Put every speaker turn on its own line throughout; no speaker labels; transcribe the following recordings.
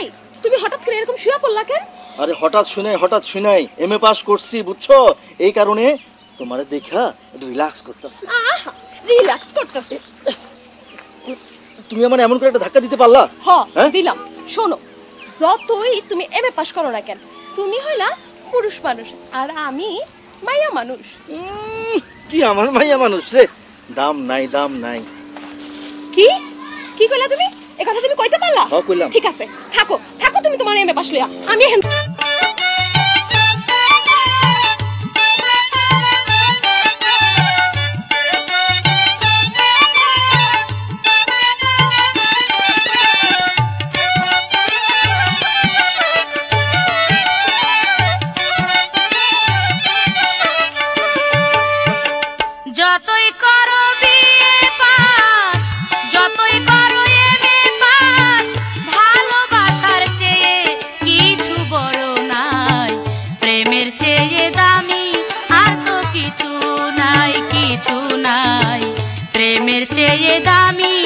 এই তুমি হঠাৎ করে এরকম শুয়ে পড়লা কেন?
আরে হঠাৎ শুনাই এমএ পাস করছি বুঝছো, এই কারণে তোমারে দেখা একটু রিল্যাক্স করতেছি।
আহা রিল্যাক্স করতেছে?
তুমি আমার এমন করে একটা ধাক্কা দিতে পারলা?
হ্যাঁ দিলাম। শোনো, যতই তুমি এমএ পাস করো না কেন, তুমি হইলা পুরুষ মানুষ আর আমি মাইয়া মানুষ।
কি আমার মাইয়া মানুষ রে? দাম নাই।
কি কি কইলা তুমি? এই কথা তুমি কইতে পারলা?
হ্যাঁ কইলাম।
ঠিক আছে, থাকো তুমি তোমার এমএ পাস লইয়া, আমি
যতই করো বিয়ে পাস, যতই করো এমএ পাস, ভালোবাসার চেয়ে কিছু বড় নাই, প্রেমের চেয়ে দামি আর তো কিছু নাই, প্রেমের চেয়ে দামি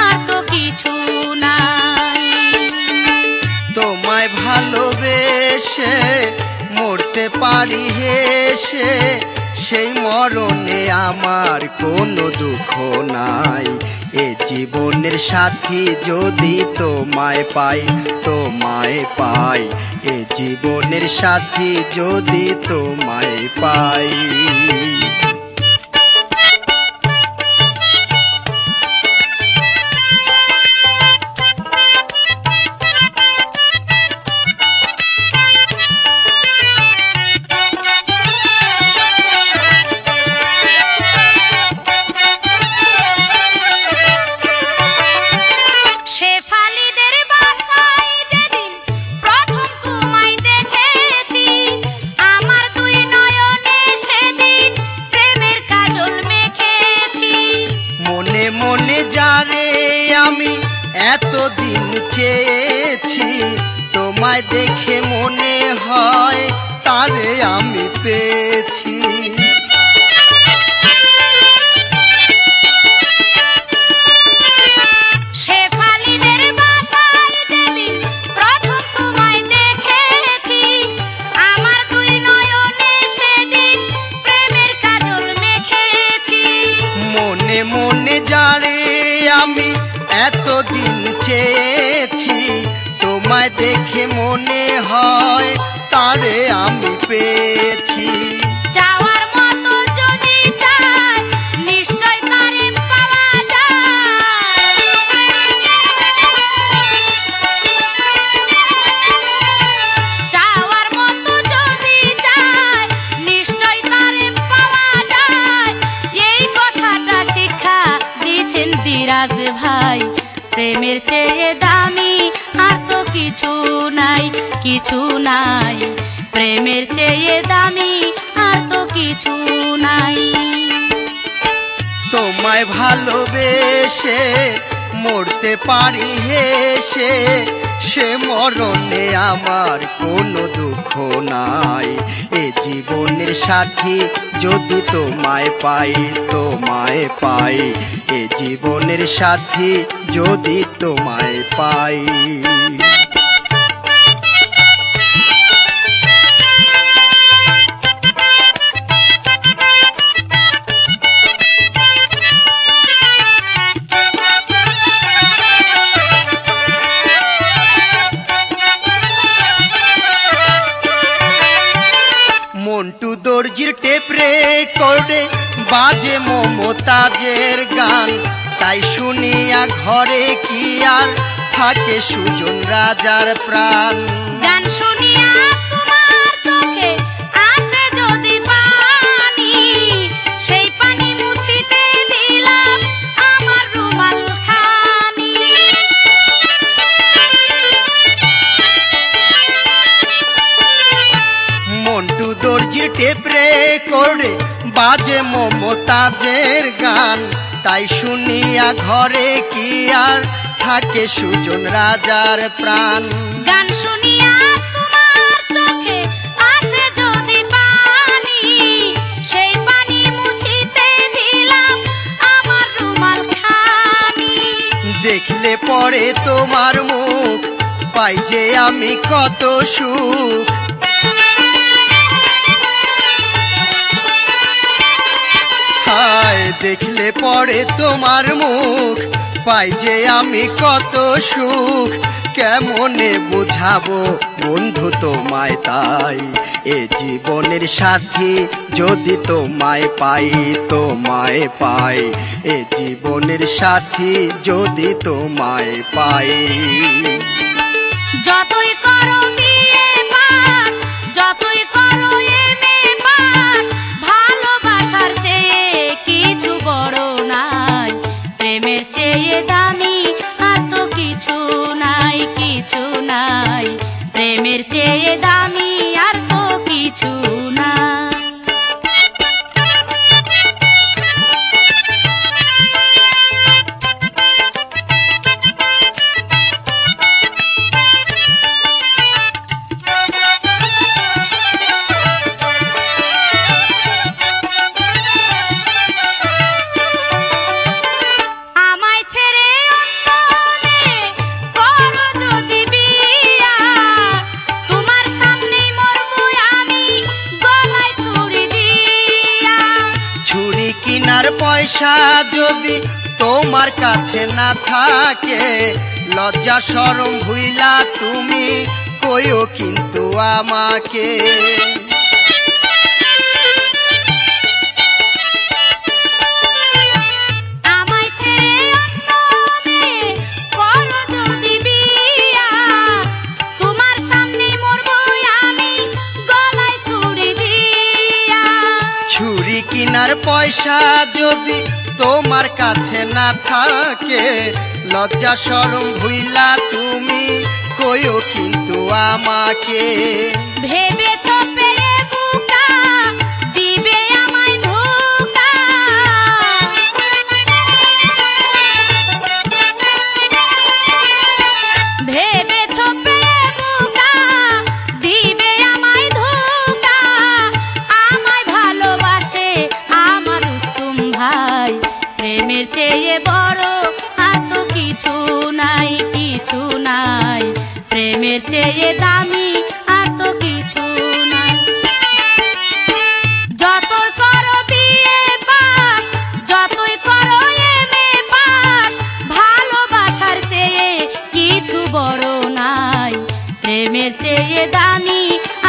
আর তো কিছু নাই।
তোমায় ভালোবেসে মরতে পারি হেসে, সেই মরণে আমার কোনো দুঃখ নাই, এ জীবনের সাথী যদি তোমায় পাই, এ জীবনের সাথী যদি তোমায় পাই। এতদিন চেয়েছি তোমায় দেখে মনে হয় তারে আমি পেয়েছি।
শেফালিদের বাসায় যেদিন প্রথম তোমায় দেখেছি, আমার দুই নয়নে সেদিন প্রেমের কাজল মেখেছি।
মনে মনে যারে আমি এতদিন চেয়েছি তোমায় দেখে মনে হয় তারে আমি পেয়েছি।
যাওয়ার মতো যদি চাই নিশ্চয় তারে পাওয়া যায়, যাওয়ার মতো যদি চাই নিশ্চয় তারে পাওয়া যায়, এই কথাটা শিক্ষা দিয়েছেন দিরাজ ভাই। প্রেমের চেয়ে দামি আর তো কিছু নাই, প্রেমের চেয়ে দামি আর তো কিছু নাই।
তোমায় ভালোবেসে মরতে পারি হেসে, সে মরণে আমার কোনো দুঃখ নাই, এ জীবনের সাথী যদি তোমায় পাই, এ জীবনের সাথী যদি তোমায় পাই। মন্টু দর্জির টেপ রেকর্ডে বাজে মমতাজের গান, তাই শুনিয়া ঘরে কি আর থাকে সুজন রাজার প্রাণ।
গান শুনিয়া তোমার চোখে আসে যদি পানি, সেই পানি মুছিতে দিলাম আমার রুমাল খানি।
মন্টু দর্জির টেপ রেকর্ডে বাজে মমতাজের গান, তাই শুনিয়া ঘরে কি আর থাকে সুজন রাজার প্রাণ।
গান শুনিয়া তোমার চোখে আসে যদি পানি, সেই পানি মুছিতে দিলাম আমার রুমাল খানি।
দেখলে পরে তোমার মুখ পাই যে আমি কত সুখ। হায় দেখলে পরে তোমার মুখ পাই যে আমি কত সুখ। কেমনে বুঝাবো বন্ধু তোমায় তাই, এ জীবনের সাথী যদি তোমায় পাই, তোমায় পাই, এ জীবনের সাথী যদি তোমায় পাই।
যতই করো বিয়ে পাস, যতই করো এমএ পাস, ভালোবাসার চেয়ে কিছু বড় নাই, প্রেমের চেয়ে দামি আর তো কিছু নাই, কিছু নাই, প্রেমের চেয়ে দামি আর তো কিছু নাই।
কিনার পয়সা যদি তোমার কাছে না থাকে, লজ্জা শরম ভুইলা তুমি কইও কিন্তু আমাকে।
আমায় ছেড়ে অন্য মেয়ে করো যদি বিয়া, তোমার সামনে মরবো আমি গলায় ছুরি দিয়া।
ছুরি কিনার পয়সা যদি তোমার কাছে না থাকে, লজ্জা শরম ভুইলা তুমি কইও কিন্তু আমাকে।
ভেবেছো পেয়ে বুকা দিবে আমায় ধোঁকা, ভেবেছো পেয়ে বুকা দিবে আমায় ধোঁকা। আমায় ভালোবাসে আমার রুস্তুম ভাই, প্রেমের চেয়ে বড় আর তো কিছু নাই, কিছু নাই, প্রেমের চেয়ে দামি আর তো কিছু নাই। যতই করো বিয়ে পাস, যতই করো এমএ পাস, ভালোবাসার চেয়ে কিছু বড় নাই, প্রেমের চেয়ে দামি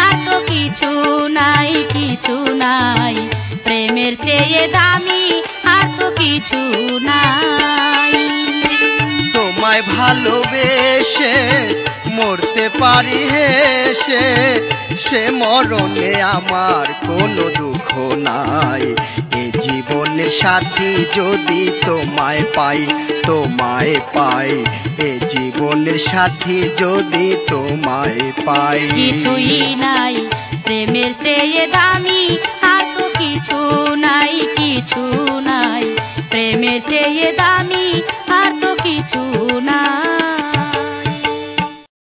আর তো কিছু নাই, কিছু নাই, প্রেমের চেয়ে দামি আর তো কিছু নাই।
তোমায় ভালোবেসে মরতে পারি হেসে, সে মরণে আমার কোনো দুঃখ নাই। এ জীবনের সাথী যদি তোমায় পাই, তোমায় পাই, এ জীবনের সাথী যদি তোমায় পাই।
কিছুই নাই, প্রেমের চেয়ে দামি আর তো কিছু নাই, কিছু নাই, প্রেমের চেয়ে দামি আর তো কিছু নাই।